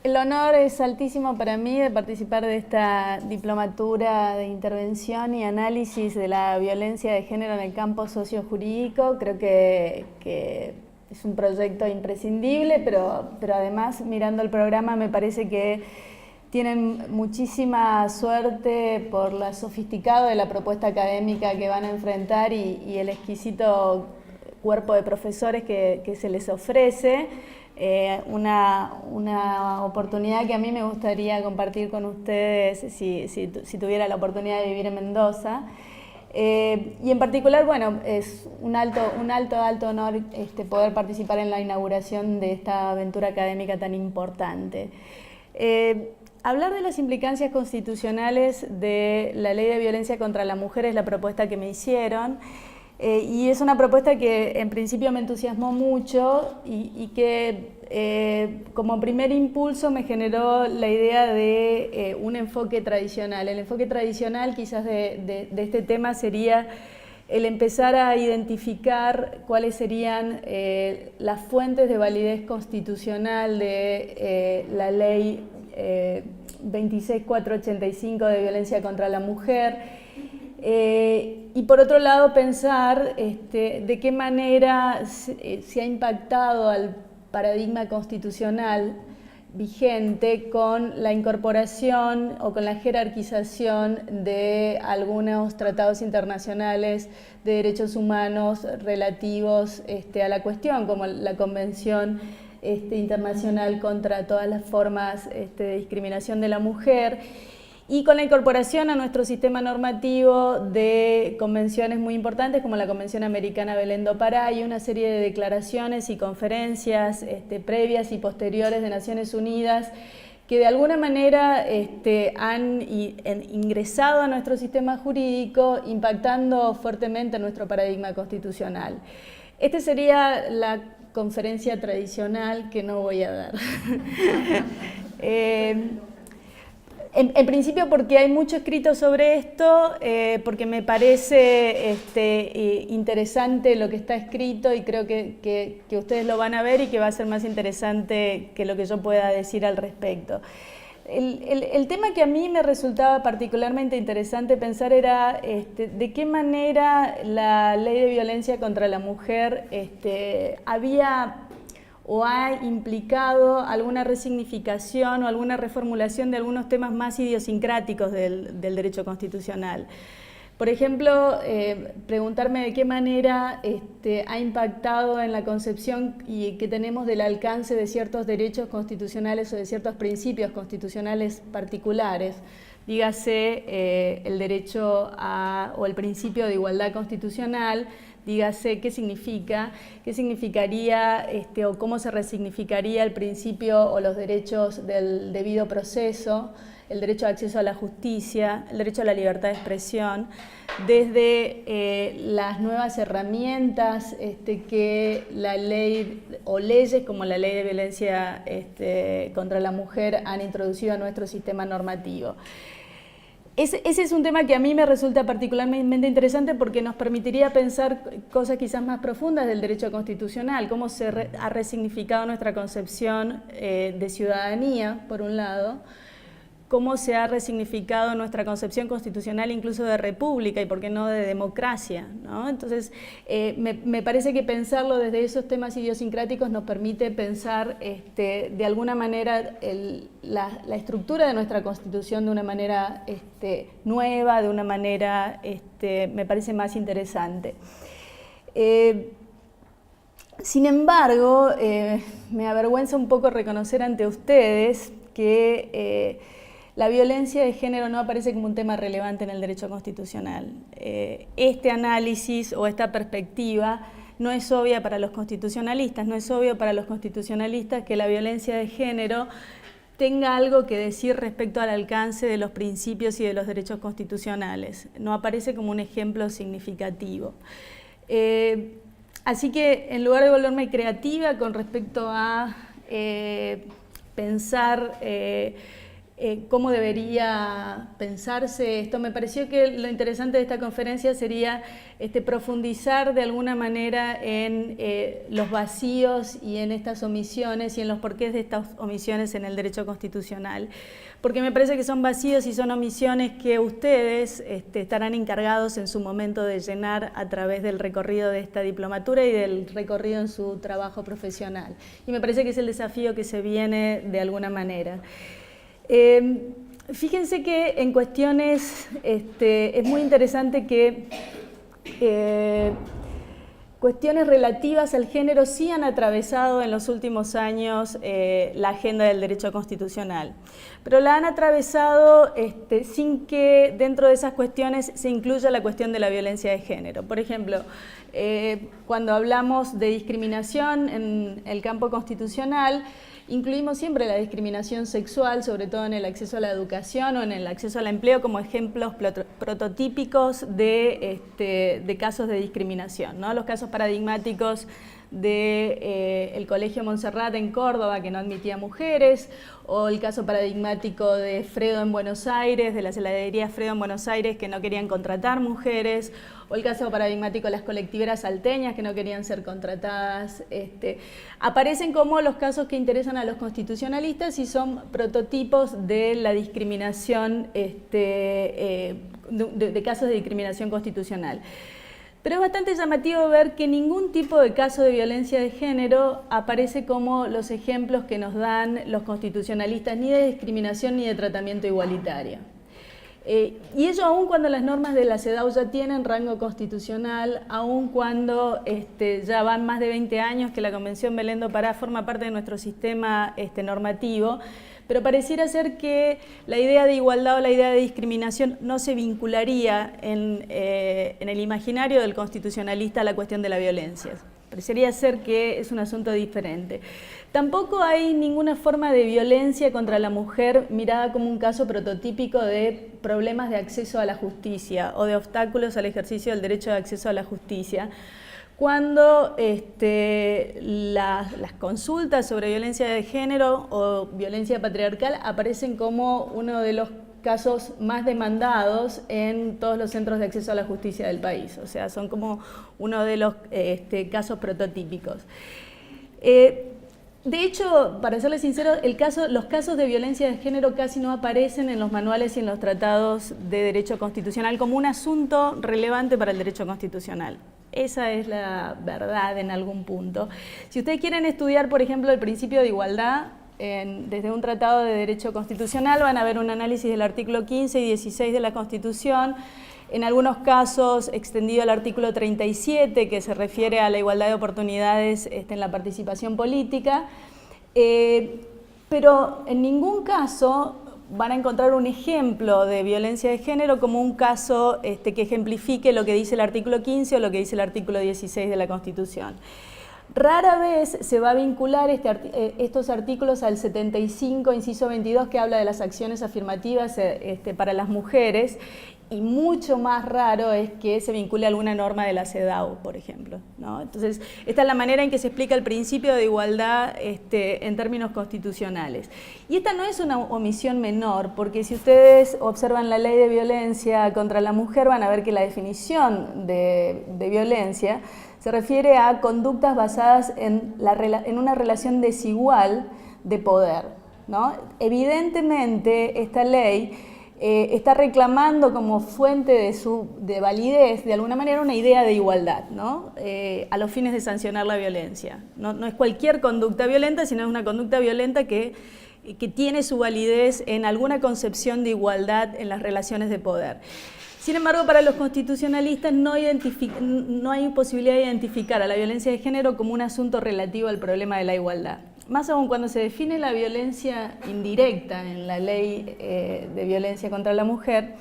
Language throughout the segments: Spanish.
El honor es altísimo para mí de participar de esta diplomatura de intervención y análisis de la violencia de género en el campo sociojurídico. Creo que es un proyecto imprescindible, pero además, mirando el programa, me parece que tienen muchísima suerte por lo sofisticado de la propuesta académica que van a enfrentar y el exquisito cuerpo de profesores que se les ofrece. Una oportunidad que a mí me gustaría compartir con ustedes si tuviera la oportunidad de vivir en Mendoza. Y en particular, bueno, es un alto honor poder participar en la inauguración de esta aventura académica tan importante. Hablar de las implicancias constitucionales de la Ley de Violencia contra la Mujer es la propuesta que me hicieron. Y es una propuesta que en principio me entusiasmó mucho y que como primer impulso me generó la idea de un enfoque tradicional. El enfoque tradicional quizás de este tema sería el empezar a identificar cuáles serían las fuentes de validez constitucional de la ley 26485 de violencia contra la mujer. Y por otro lado pensar de qué manera se ha impactado al paradigma constitucional vigente con la incorporación o con la jerarquización de algunos tratados internacionales de derechos humanos relativos a la cuestión, como la Convención Internacional contra todas las formas de discriminación de la mujer, y con la incorporación a nuestro sistema normativo de convenciones muy importantes como la Convención Americana Belén do Pará y una serie de declaraciones y conferencias previas y posteriores de Naciones Unidas que de alguna manera han ingresado a nuestro sistema jurídico, impactando fuertemente nuestro paradigma constitucional. Esta sería la conferencia tradicional que no voy a dar. En principio porque hay mucho escrito sobre esto, porque me parece interesante lo que está escrito y creo que ustedes lo van a ver y que va a ser más interesante que lo que yo pueda decir al respecto. El tema que a mí me resultaba particularmente interesante pensar era de qué manera la ley de violencia contra la mujer había o ha implicado alguna resignificación o alguna reformulación de algunos temas más idiosincráticos del derecho constitucional. Por ejemplo, preguntarme de qué manera ha impactado en la concepción que tenemos del alcance de ciertos derechos constitucionales o de ciertos principios constitucionales particulares. Dígase el derecho o el principio de igualdad constitucional, dígase qué significaría o cómo se resignificaría el principio o los derechos del debido proceso, el derecho de acceso a la justicia, el derecho a la libertad de expresión, desde las nuevas herramientas que la ley o leyes como la ley de violencia contra la mujer han introducido a nuestro sistema normativo. Ese es un tema que a mí me resulta particularmente interesante porque nos permitiría pensar cosas quizás más profundas del derecho constitucional, cómo se ha resignificado nuestra concepción de ciudadanía, por un lado, cómo se ha resignificado nuestra concepción constitucional incluso de república y por qué no de democracia, ¿no? Entonces, me parece que pensarlo desde esos temas idiosincráticos nos permite pensar de alguna manera la estructura de nuestra Constitución de una manera nueva, de una manera, me parece más interesante. Sin embargo, me avergüenza un poco reconocer ante ustedes que la violencia de género no aparece como un tema relevante en el derecho constitucional. Este análisis o esta perspectiva no es obvia para los constitucionalistas, no es obvio para los constitucionalistas que la violencia de género tenga algo que decir respecto al alcance de los principios y de los derechos constitucionales. No aparece como un ejemplo significativo. Así que en lugar de volverme creativa con respecto a pensar cómo debería pensarse esto. Me pareció que lo interesante de esta conferencia sería profundizar de alguna manera en los vacíos y en estas omisiones y en los porqués de estas omisiones en el derecho constitucional. Porque me parece que son vacíos y son omisiones que ustedes estarán encargados en su momento de llenar a través del recorrido de esta diplomatura y del recorrido en su trabajo profesional. Y me parece que es el desafío que se viene de alguna manera. Fíjense que en cuestiones, es muy interesante que cuestiones relativas al género sí han atravesado en los últimos años la agenda del derecho constitucional, pero la han atravesado sin que dentro de esas cuestiones se incluya la cuestión de la violencia de género. Por ejemplo, cuando hablamos de discriminación en el campo constitucional, incluimos siempre la discriminación sexual, sobre todo en el acceso a la educación o en el acceso al empleo, como ejemplos prototípicos de casos de discriminación, ¿no? Los casos paradigmáticos del Colegio Montserrat en Córdoba, que no admitía mujeres, o el caso paradigmático de Fredo en Buenos Aires, de las heladerías Fredo en Buenos Aires, que no querían contratar mujeres, o el caso paradigmático de las colectiveras salteñas, que no querían ser contratadas. Aparecen como los casos que interesan a los constitucionalistas y son prototipos de la discriminación, de casos de discriminación constitucional. Pero es bastante llamativo ver que ningún tipo de caso de violencia de género aparece como los ejemplos que nos dan los constitucionalistas, ni de discriminación ni de tratamiento igualitario. Y ello aún cuando las normas de la CEDAW ya tienen rango constitucional, aún cuando ya van más de 20 años que la Convención Belén do Pará forma parte de nuestro sistema normativo, pero pareciera ser que la idea de igualdad o la idea de discriminación no se vincularía en el imaginario del constitucionalista a la cuestión de la violencia. Parecería ser que es un asunto diferente. Tampoco hay ninguna forma de violencia contra la mujer mirada como un caso prototípico de problemas de acceso a la justicia o de obstáculos al ejercicio del derecho de acceso a la justicia, cuando las consultas sobre violencia de género o violencia patriarcal aparecen como uno de los casos más demandados en todos los centros de acceso a la justicia del país. O sea, son como uno de los casos prototípicos. De hecho, para serles sincero, los casos de violencia de género casi no aparecen en los manuales y en los tratados de derecho constitucional como un asunto relevante para el derecho constitucional. Esa es la verdad en algún punto. Si ustedes quieren estudiar, por ejemplo, el principio de igualdad, desde un tratado de derecho constitucional van a ver un análisis del artículo 15 y 16 de la Constitución, en algunos casos extendido al artículo 37, que se refiere a la igualdad de oportunidades en la participación política, pero en ningún caso van a encontrar un ejemplo de violencia de género como un caso que ejemplifique lo que dice el artículo 15 o lo que dice el artículo 16 de la Constitución. Rara vez se va a vincular estos artículos al 75, inciso 22, que habla de las acciones afirmativas para las mujeres, y mucho más raro es que se vincule a alguna norma de la CEDAW, por ejemplo, ¿no? Entonces, esta es la manera en que se explica el principio de igualdad en términos constitucionales. Y esta no es una omisión menor, porque si ustedes observan la ley de violencia contra la mujer, van a ver que la definición de violencia se refiere a conductas basadas en una relación desigual de poder, ¿no? Evidentemente, esta ley está reclamando como fuente de validez, de alguna manera, una idea de igualdad, ¿no? A los fines de sancionar la violencia. No es cualquier conducta violenta, sino es una conducta violenta que tiene su validez en alguna concepción de igualdad en las relaciones de poder. Sin embargo, para los constitucionalistas no hay posibilidad de identificar a la violencia de género como un asunto relativo al problema de la igualdad. Más aún cuando se define la violencia indirecta en la ley de violencia contra la mujer,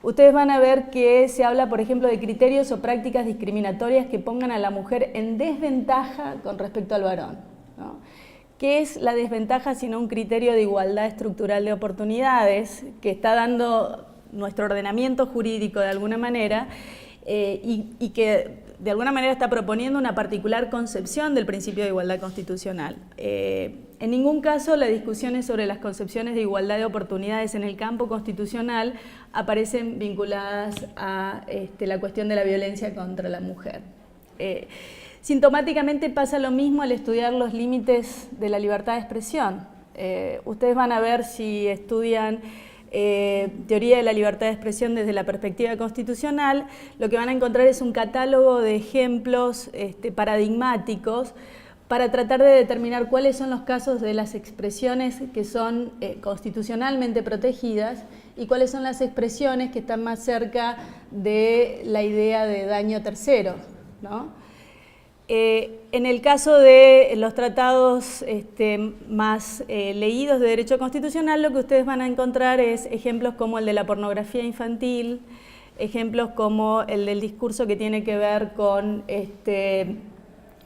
ustedes van a ver que se habla, por ejemplo, de criterios o prácticas discriminatorias que pongan a la mujer en desventaja con respecto al varón, ¿no? ¿Qué es la desventaja sino un criterio de igualdad estructural de oportunidades que está dando nuestro ordenamiento jurídico de alguna manera y que de alguna manera está proponiendo una particular concepción del principio de igualdad constitucional. En ningún caso las discusiones sobre las concepciones de igualdad de oportunidades en el campo constitucional aparecen vinculadas a la cuestión de la violencia contra la mujer. Sintomáticamente pasa lo mismo al estudiar los límites de la libertad de expresión. Ustedes van a ver si estudian teoría de la libertad de expresión desde la perspectiva constitucional, lo que van a encontrar es un catálogo de ejemplos paradigmáticos para tratar de determinar cuáles son los casos de las expresiones que son constitucionalmente protegidas y cuáles son las expresiones que están más cerca de la idea de daño tercero, ¿no? En el caso de los tratados más leídos de derecho constitucional, lo que ustedes van a encontrar es ejemplos como el de la pornografía infantil, ejemplos como el del discurso que tiene que ver con,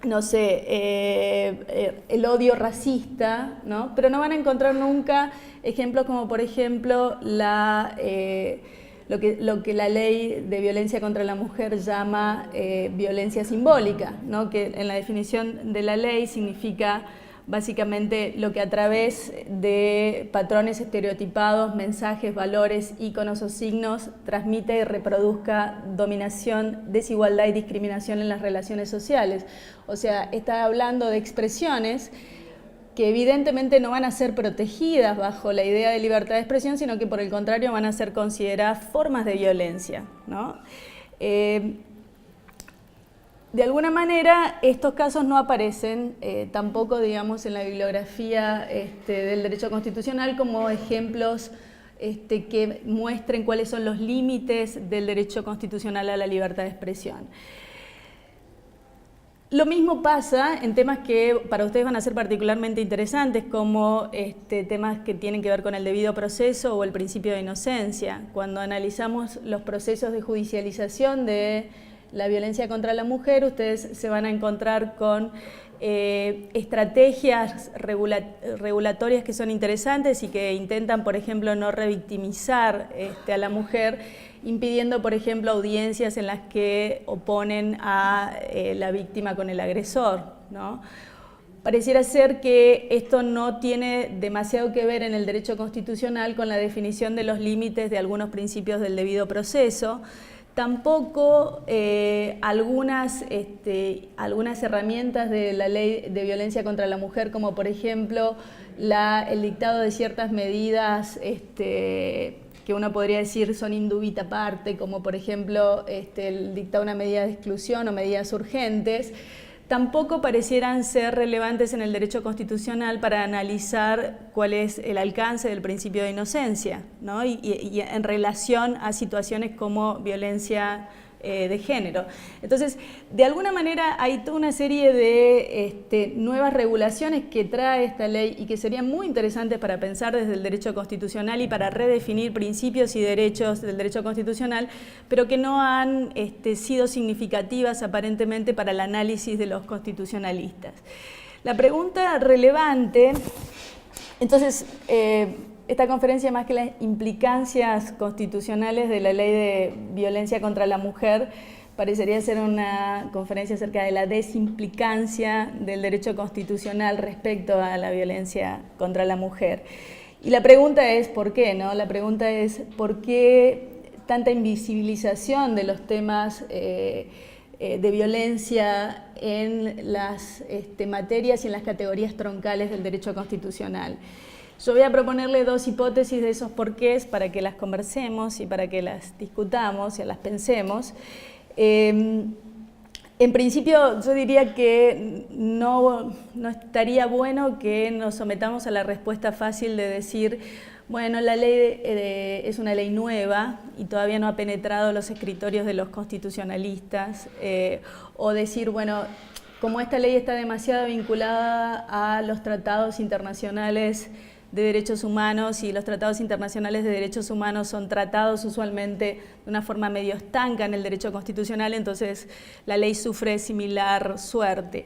no sé, el odio racista, ¿no? Pero no van a encontrar nunca ejemplos como, por ejemplo, lo que la ley de violencia contra la mujer llama violencia simbólica, ¿no? Que en la definición de la ley significa básicamente lo que a través de patrones estereotipados, mensajes, valores, íconos o signos transmite y reproduzca dominación, desigualdad y discriminación en las relaciones sociales. O sea, está hablando de expresiones que evidentemente no van a ser protegidas bajo la idea de libertad de expresión, sino que por el contrario van a ser consideradas formas de violencia, ¿no? De alguna manera estos casos no aparecen tampoco, digamos, en la bibliografía del derecho constitucional como ejemplos que muestren cuáles son los límites del derecho constitucional a la libertad de expresión. Lo mismo pasa en temas que para ustedes van a ser particularmente interesantes, como temas que tienen que ver con el debido proceso o el principio de inocencia. Cuando analizamos los procesos de judicialización de la violencia contra la mujer, ustedes se van a encontrar con estrategias regulatorias que son interesantes y que intentan, por ejemplo, no revictimizar a la mujer, impidiendo, por ejemplo, audiencias en las que oponen a la víctima con el agresor, ¿no? Pareciera ser que esto no tiene demasiado que ver en el derecho constitucional con la definición de los límites de algunos principios del debido proceso. Tampoco algunas herramientas de la ley de violencia contra la mujer, como por ejemplo el dictado de ciertas medidas que uno podría decir son indubita parte, como por ejemplo el dictado de una medida de exclusión o medidas urgentes, tampoco parecieran ser relevantes en el derecho constitucional para analizar cuál es el alcance del principio de inocencia, ¿no? y en relación a situaciones como violencia de género. Entonces, de alguna manera hay toda una serie de nuevas regulaciones que trae esta ley y que serían muy interesantes para pensar desde el derecho constitucional y para redefinir principios y derechos del derecho constitucional, pero que no han sido significativas aparentemente para el análisis de los constitucionalistas. La pregunta relevante, entonces, esta conferencia, más que las implicancias constitucionales de la ley de violencia contra la mujer, parecería ser una conferencia acerca de la desimplicancia del derecho constitucional respecto a la violencia contra la mujer. Y la pregunta es ¿por qué? ¿No? La pregunta es ¿por qué tanta invisibilización de los temas de violencia en las materias y en las categorías troncales del derecho constitucional? Yo voy a proponerle dos hipótesis de esos porqués para que las conversemos y para que las discutamos y las pensemos. En principio, yo diría que no estaría bueno que nos sometamos a la respuesta fácil de decir, bueno, la ley es una ley nueva y todavía no ha penetrado los escritorios de los constitucionalistas, o decir, bueno, como esta ley está demasiado vinculada a los tratados internacionales de derechos humanos y los tratados internacionales de derechos humanos son tratados usualmente de una forma medio estanca en el derecho constitucional, entonces la ley sufre similar suerte.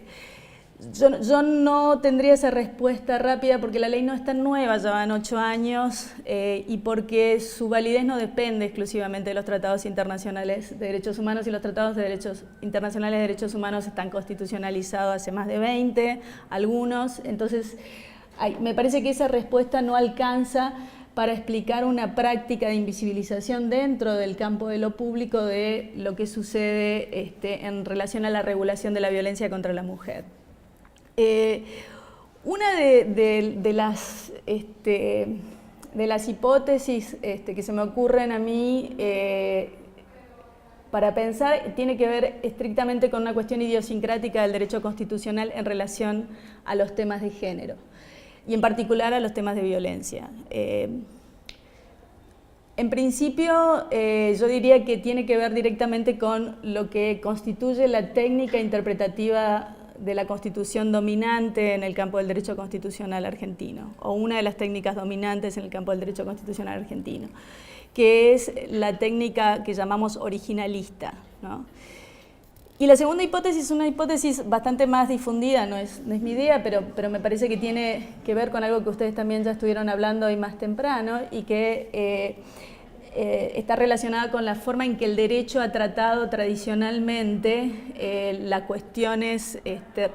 Yo no tendría esa respuesta rápida porque la ley no es tan nueva, ya van 8 años, y porque su validez no depende exclusivamente de los tratados internacionales de derechos humanos, y los tratados internacionales de derechos humanos están constitucionalizados hace más de 20, algunos. Entonces me parece que esa respuesta no alcanza para explicar una práctica de invisibilización dentro del campo de lo público de lo que sucede en relación a la regulación de la violencia contra la mujer. Una de las hipótesis que se me ocurren a mí para pensar tiene que ver estrictamente con una cuestión idiosincrática del derecho constitucional en relación a los temas de género y en particular a los temas de violencia. En principio, yo diría que tiene que ver directamente con lo que constituye la técnica interpretativa de la Constitución dominante en el campo del derecho constitucional argentino, o una de las técnicas dominantes en el campo del derecho constitucional argentino, que es la técnica que llamamos originalista, ¿no? Y la segunda hipótesis es una hipótesis bastante más difundida, no es mi idea, pero me parece que tiene que ver con algo que ustedes también ya estuvieron hablando hoy más temprano, y que está relacionada con la forma en que el derecho ha tratado tradicionalmente las cuestiones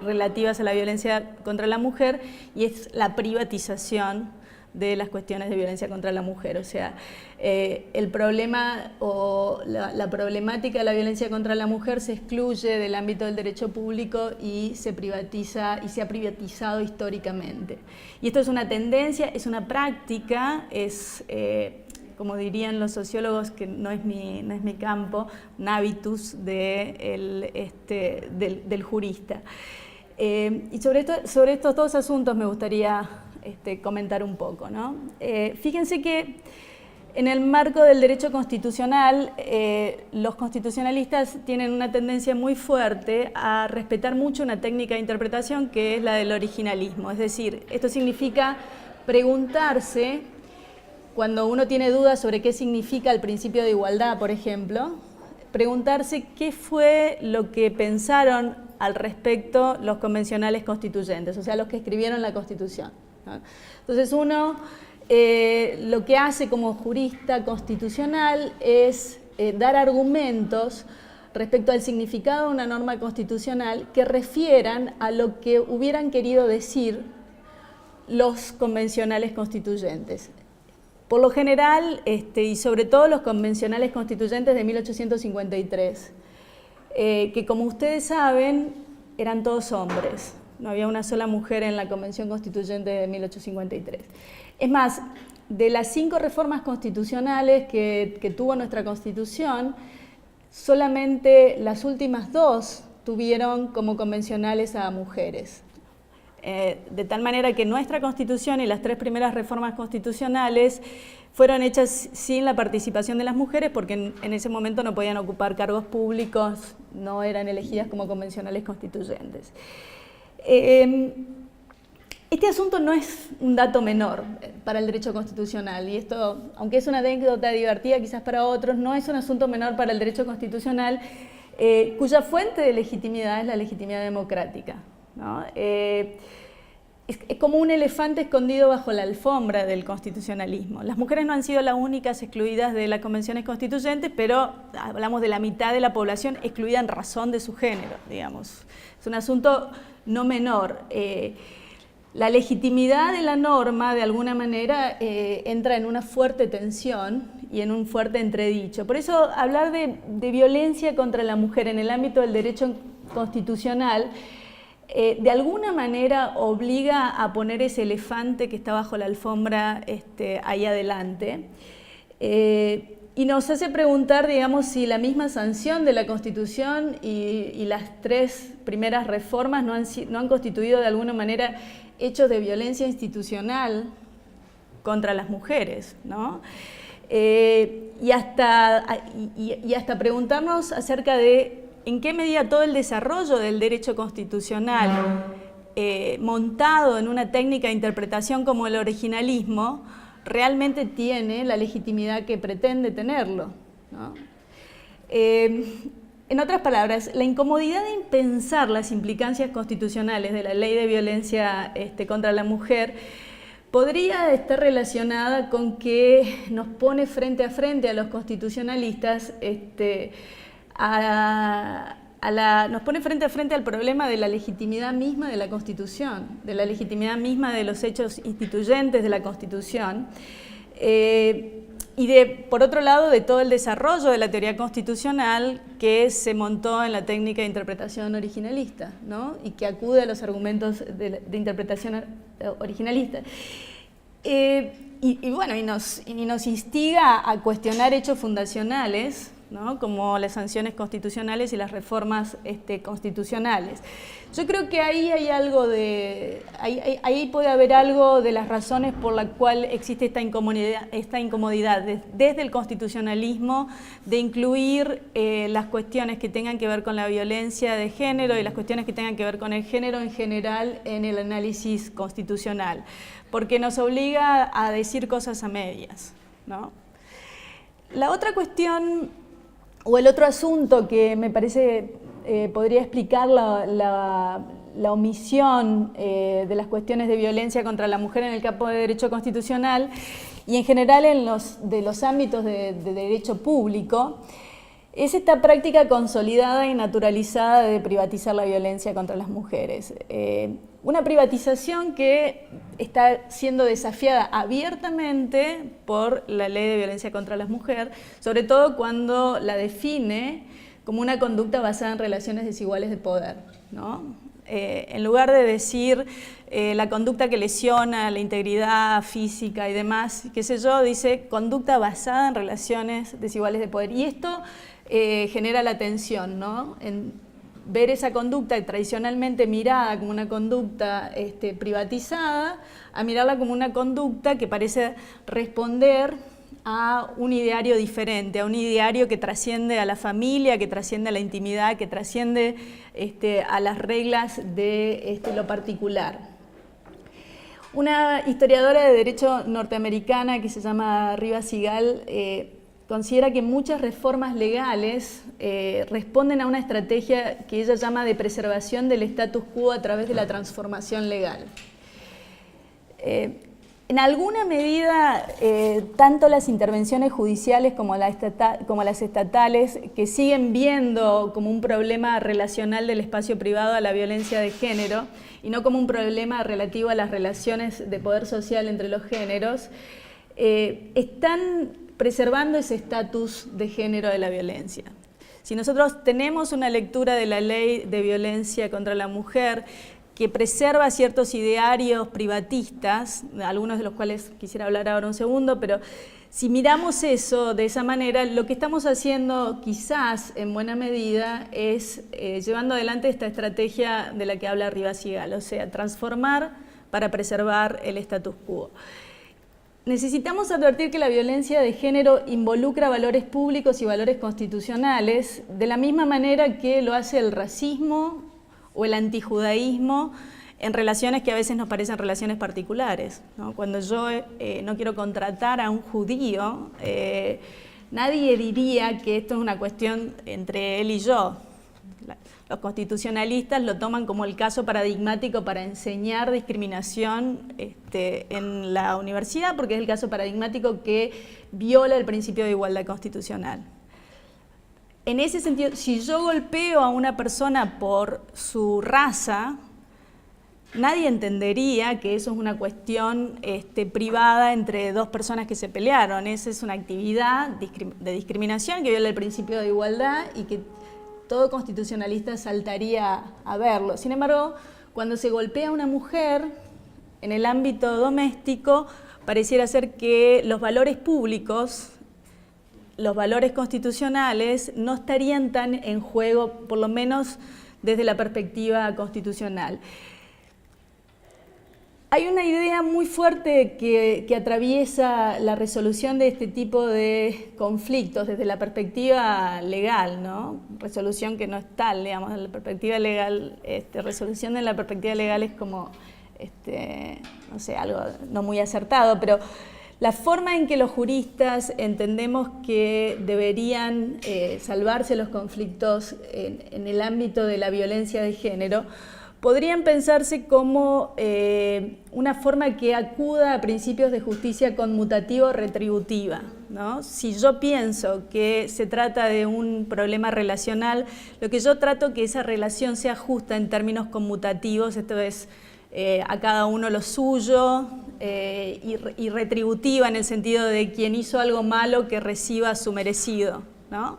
relativas a la violencia contra la mujer, y es la privatización de las cuestiones de violencia contra la mujer. O sea, el problema o la problemática de la violencia contra la mujer se excluye del ámbito del derecho público y se privatiza, y se ha privatizado históricamente. Y esto es una tendencia, es una práctica, es como dirían los sociólogos, que no es mi campo, un hábitus del jurista. Y sobre estos dos asuntos me gustaría comentar un poco, ¿no? Fíjense que en el marco del derecho constitucional, los constitucionalistas tienen una tendencia muy fuerte a respetar mucho una técnica de interpretación que es la del originalismo. Es decir, esto significa preguntarse, cuando uno tiene dudas sobre qué significa el principio de igualdad, por ejemplo, preguntarse qué fue lo que pensaron al respecto los convencionales constituyentes, o sea, los que escribieron la Constitución, ¿no? Entonces uno lo que hace como jurista constitucional es dar argumentos respecto al significado de una norma constitucional que refieran a lo que hubieran querido decir los convencionales constituyentes. Por lo general, y sobre todo los convencionales constituyentes de 1853, que como ustedes saben, eran todos hombres. No había una sola mujer en la Convención Constituyente de 1853. Es más, de las 5 reformas constitucionales que tuvo nuestra Constitución, solamente las últimas 2 tuvieron como convencionales a mujeres. De tal manera que nuestra Constitución y las 3 primeras reformas constitucionales fueron hechas sin la participación de las mujeres, porque en ese momento no podían ocupar cargos públicos, no eran elegidas como convencionales constituyentes. Este asunto no es un dato menor para el derecho constitucional, y esto, aunque es una anécdota divertida quizás para otros, no es un asunto menor para el derecho constitucional, cuya fuente de legitimidad es la legitimidad democrática, ¿no? Es como un elefante escondido bajo la alfombra del constitucionalismo. Las mujeres no han sido las únicas excluidas de las convenciones constituyentes, pero hablamos de la mitad de la población excluida en razón de su género, digamos. Es un asunto no menor. La legitimidad de la norma, de alguna manera, entra en una fuerte tensión y en un fuerte entredicho. Por eso, hablar de violencia contra la mujer en el ámbito del derecho constitucional de alguna manera obliga a poner ese elefante que está bajo la alfombra ahí adelante, y nos hace preguntar, digamos, si la misma sanción de la Constitución y las 3 primeras reformas no han constituido de alguna manera hechos de violencia institucional contra las mujeres, ¿no? Y hasta preguntarnos acerca de en qué medida todo el desarrollo del derecho constitucional montado en una técnica de interpretación como el originalismo realmente tiene la legitimidad que pretende tenerlo, ¿no? En En otras palabras, la incomodidad de pensar las implicancias constitucionales de la ley de violencia contra la mujer podría estar relacionada con que nos pone frente a frente a los constitucionalistas, nos pone frente a frente al problema de la legitimidad misma de la Constitución, de la legitimidad misma de los hechos instituyentes de la Constitución, y por otro lado, de todo el desarrollo de la teoría constitucional que se montó en la técnica de interpretación originalista, ¿no? Y que acude a los argumentos de interpretación originalista. Y nos instiga a cuestionar hechos fundacionales, ¿no? Como las sanciones constitucionales y las reformas constitucionales. Yo creo que ahí hay algo ahí puede haber algo de las razones por las cuales existe esta incomodidad desde el constitucionalismo de incluir las cuestiones que tengan que ver con la violencia de género y las cuestiones que tengan que ver con el género en general en el análisis constitucional, porque nos obliga a decir cosas a medias, ¿no? La otra cuestión o el otro asunto que me parece podría explicar la omisión de las cuestiones de violencia contra la mujer en el campo de derecho constitucional y en general en los ámbitos de derecho público, es esta práctica consolidada y naturalizada de privatizar la violencia contra las mujeres. Una privatización que está siendo desafiada abiertamente por la Ley de Violencia contra la Mujer, sobre todo cuando la define como una conducta basada en relaciones desiguales de poder, ¿no? En lugar de decir la conducta que lesiona la integridad física y demás, qué sé yo, dice conducta basada en relaciones desiguales de poder. Y esto genera la tensión, ¿no? En ver esa conducta tradicionalmente mirada como una conducta privatizada, a mirarla como una conducta que parece responder a un ideario diferente, a un ideario que trasciende a la familia, que trasciende a la intimidad, que trasciende a las reglas de lo particular. Una historiadora de derecho norteamericana que se llama Riva Sigal considera que muchas reformas legales responden a una estrategia que ella llama de preservación del status quo a través de la transformación legal. En alguna medida, tanto las intervenciones judiciales como las estatales, que siguen viendo como un problema relacional del espacio privado a la violencia de género y no como un problema relativo a las relaciones de poder social entre los géneros, están preservando ese estatus de género de la violencia. Si nosotros tenemos una lectura de la ley de violencia contra la mujer que preserva ciertos idearios privatistas, algunos de los cuales quisiera hablar ahora un segundo, pero si miramos eso de esa manera, lo que estamos haciendo quizás en buena medida es llevando adelante esta estrategia de la que habla Riva Sigal, o sea, transformar para preservar el status quo. Necesitamos advertir que la violencia de género involucra valores públicos y valores constitucionales de la misma manera que lo hace el racismo o el antijudaísmo en relaciones que a veces nos parecen relaciones particulares, ¿no? Cuando yo no quiero contratar a un judío, nadie diría que esto es una cuestión entre él y yo. Los constitucionalistas lo toman como el caso paradigmático para enseñar discriminación en la universidad, porque es el caso paradigmático que viola el principio de igualdad constitucional. En ese sentido, si yo golpeo a una persona por su raza, nadie entendería que eso es una cuestión privada entre dos personas que se pelearon. Esa es una actividad de discriminación que viola el principio de igualdad y que todo constitucionalista saltaría a verlo. Sin embargo, cuando se golpea a una mujer en el ámbito doméstico, pareciera ser que los valores públicos, los valores constitucionales, no estarían tan en juego, por lo menos desde la perspectiva constitucional. Hay una idea muy fuerte que atraviesa la resolución de este tipo de conflictos desde la perspectiva legal, ¿no? Resolución que no es tal, digamos, desde la perspectiva legal, resolución de la perspectiva legal es como, no sé, algo no muy acertado, pero La forma en que los juristas entendemos que deberían salvarse los conflictos en el ámbito de la violencia de género podrían pensarse como una forma que acuda a principios de justicia conmutativo-retributiva, ¿no? Si yo pienso que se trata de un problema relacional, lo que yo trato que esa relación sea justa en términos conmutativos, esto es a cada uno lo suyo, y retributiva en el sentido de quien hizo algo malo que reciba su merecido, ¿no?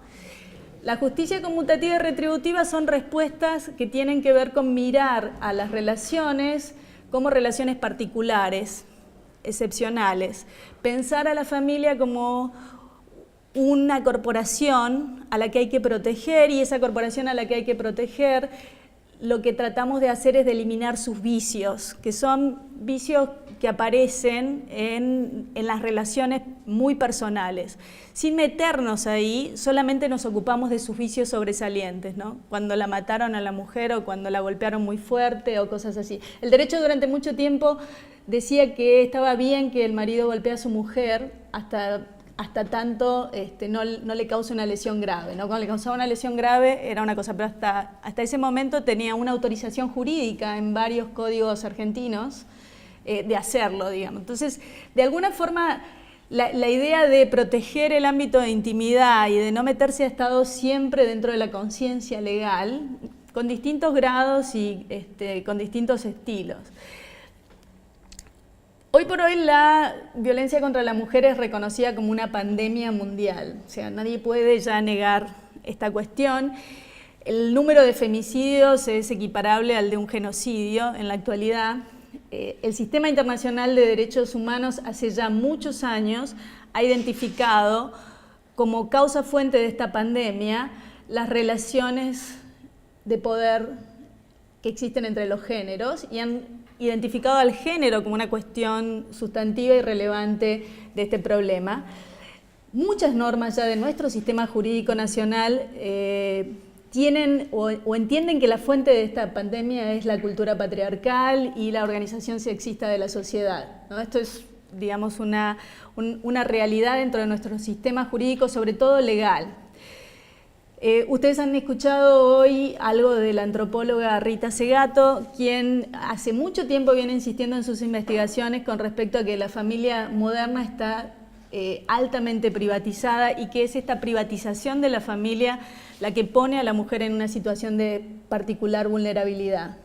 La justicia conmutativa y retributiva son respuestas que tienen que ver con mirar a las relaciones como relaciones particulares, excepcionales. Pensar a la familia como una corporación a la que hay que proteger, y esa corporación a la que hay que proteger, lo que tratamos de hacer es de eliminar sus vicios, que son vicios que aparecen en las relaciones muy personales. Sin meternos ahí, solamente nos ocupamos de sus vicios sobresalientes, ¿no? Cuando la mataron a la mujer o cuando la golpearon muy fuerte o cosas así. El derecho durante mucho tiempo decía que estaba bien que el marido golpee a su mujer hasta tanto no le cause una lesión grave, ¿no? Cuando le causaba una lesión grave era una cosa, pero hasta ese momento tenía una autorización jurídica en varios códigos argentinos de hacerlo, digamos. Entonces, de alguna forma, la idea de proteger el ámbito de intimidad y de no meterse a estado siempre dentro de la conciencia legal, con distintos grados y con distintos estilos. Hoy por hoy la violencia contra la mujer es reconocida como una pandemia mundial, o sea, nadie puede ya negar esta cuestión. El número de femicidios es equiparable al de un genocidio en la actualidad. El Sistema Internacional de Derechos Humanos hace ya muchos años ha identificado como causa fuente de esta pandemia las relaciones de poder que existen entre los géneros y han identificado al género como una cuestión sustantiva y relevante de este problema. Muchas normas ya de nuestro sistema jurídico nacional tienen o entienden que la fuente de esta pandemia es la cultura patriarcal y la organización sexista de la sociedad, ¿no? Esto es, digamos, una realidad dentro de nuestro sistema jurídico, sobre todo legal. Ustedes han escuchado hoy algo de la antropóloga Rita Segato, quien hace mucho tiempo viene insistiendo en sus investigaciones con respecto a que la familia moderna está altamente privatizada y que es esta privatización de la familia la que pone a la mujer en una situación de particular vulnerabilidad.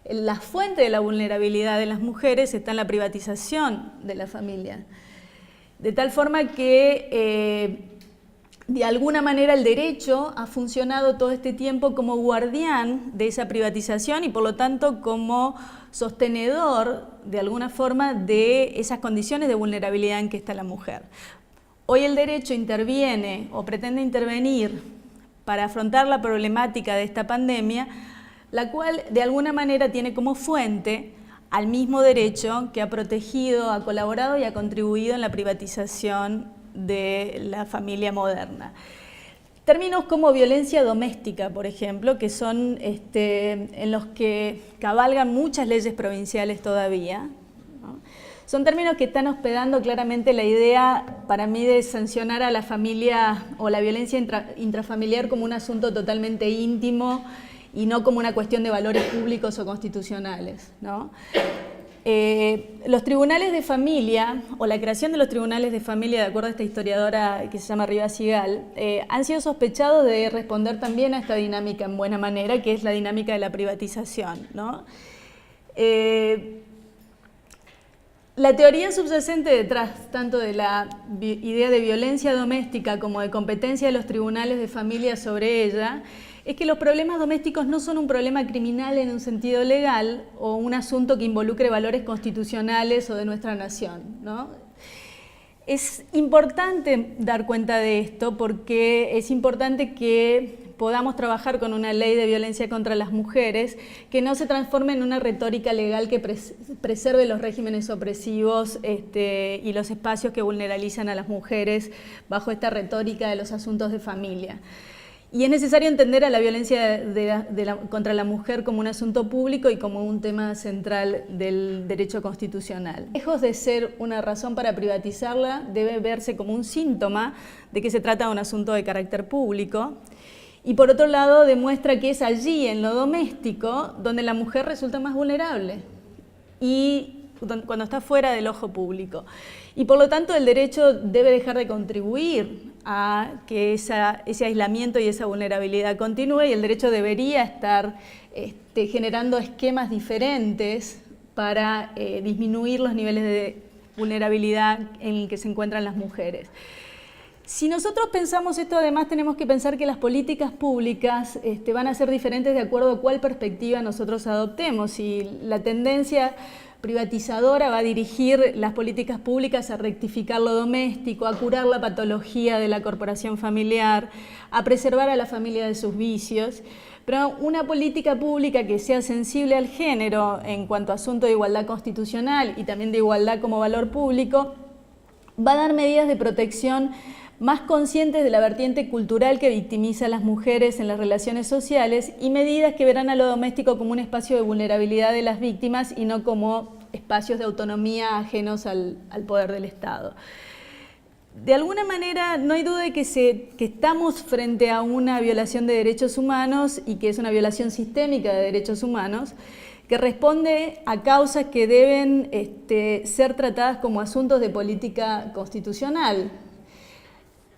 La fuente de la vulnerabilidad de las mujeres está en la privatización de la familia, de tal forma que de alguna manera el derecho ha funcionado todo este tiempo como guardián de esa privatización y por lo tanto como sostenedor de alguna forma de esas condiciones de vulnerabilidad en que está la mujer. Hoy el derecho interviene o pretende intervenir para afrontar la problemática de esta pandemia, la cual de alguna manera tiene como fuente al mismo derecho que ha protegido, ha colaborado y ha contribuido en la privatización de la familia moderna. Términos como violencia doméstica, por ejemplo, que son en los que cabalgan muchas leyes provinciales todavía, ¿no? Son términos que están hospedando claramente la idea, para mí, de sancionar a la familia o la violencia intrafamiliar como un asunto totalmente íntimo y no como una cuestión de valores públicos o constitucionales, ¿no? Los tribunales de familia, o la creación de los tribunales de familia, de acuerdo a esta historiadora que se llama Rivas Sigal, han sido sospechados de responder también a esta dinámica en buena manera, que es la dinámica de la privatización, ¿no? La teoría subyacente detrás tanto de la idea de violencia doméstica como de competencia de los tribunales de familia sobre ella es que los problemas domésticos no son un problema criminal en un sentido legal o un asunto que involucre valores constitucionales o de nuestra nación, ¿no? Es importante dar cuenta de esto porque es importante que podamos trabajar con una ley de violencia contra las mujeres que no se transforme en una retórica legal que preserve los regímenes opresivos y los espacios que vulneralizan a las mujeres bajo esta retórica de los asuntos de familia. Y es necesario entender a la violencia contra la mujer como un asunto público y como un tema central del derecho constitucional. Lejos de ser una razón para privatizarla, debe verse como un síntoma de que se trata de un asunto de carácter público. Y por otro lado, demuestra que es allí, en lo doméstico, donde la mujer resulta más vulnerable y cuando está fuera del ojo público. Y por lo tanto, el derecho debe dejar de contribuir a que ese aislamiento y esa vulnerabilidad continúe, y el derecho debería estar generando esquemas diferentes para disminuir los niveles de vulnerabilidad en el que se encuentran las mujeres. Si nosotros pensamos esto, además tenemos que pensar que las políticas públicas van a ser diferentes de acuerdo a cuál perspectiva nosotros adoptemos. Y la tendencia privatizadora va a dirigir las políticas públicas a rectificar lo doméstico, a curar la patología de la corporación familiar, a preservar a la familia de sus vicios. Pero una política pública que sea sensible al género en cuanto a asunto de igualdad constitucional y también de igualdad como valor público, va a dar medidas de protección más conscientes de la vertiente cultural que victimiza a las mujeres en las relaciones sociales y medidas que verán a lo doméstico como un espacio de vulnerabilidad de las víctimas y no como espacios de autonomía ajenos al poder del Estado. De alguna manera, no hay duda de que estamos frente a una violación de derechos humanos y que es una violación sistémica de derechos humanos que responde a causas que deben ser tratadas como asuntos de política constitucional.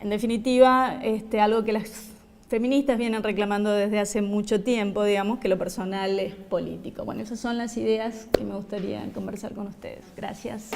En definitiva, algo que las feministas vienen reclamando desde hace mucho tiempo, digamos, que lo personal es político. Bueno, esas son las ideas que me gustaría conversar con ustedes. Gracias.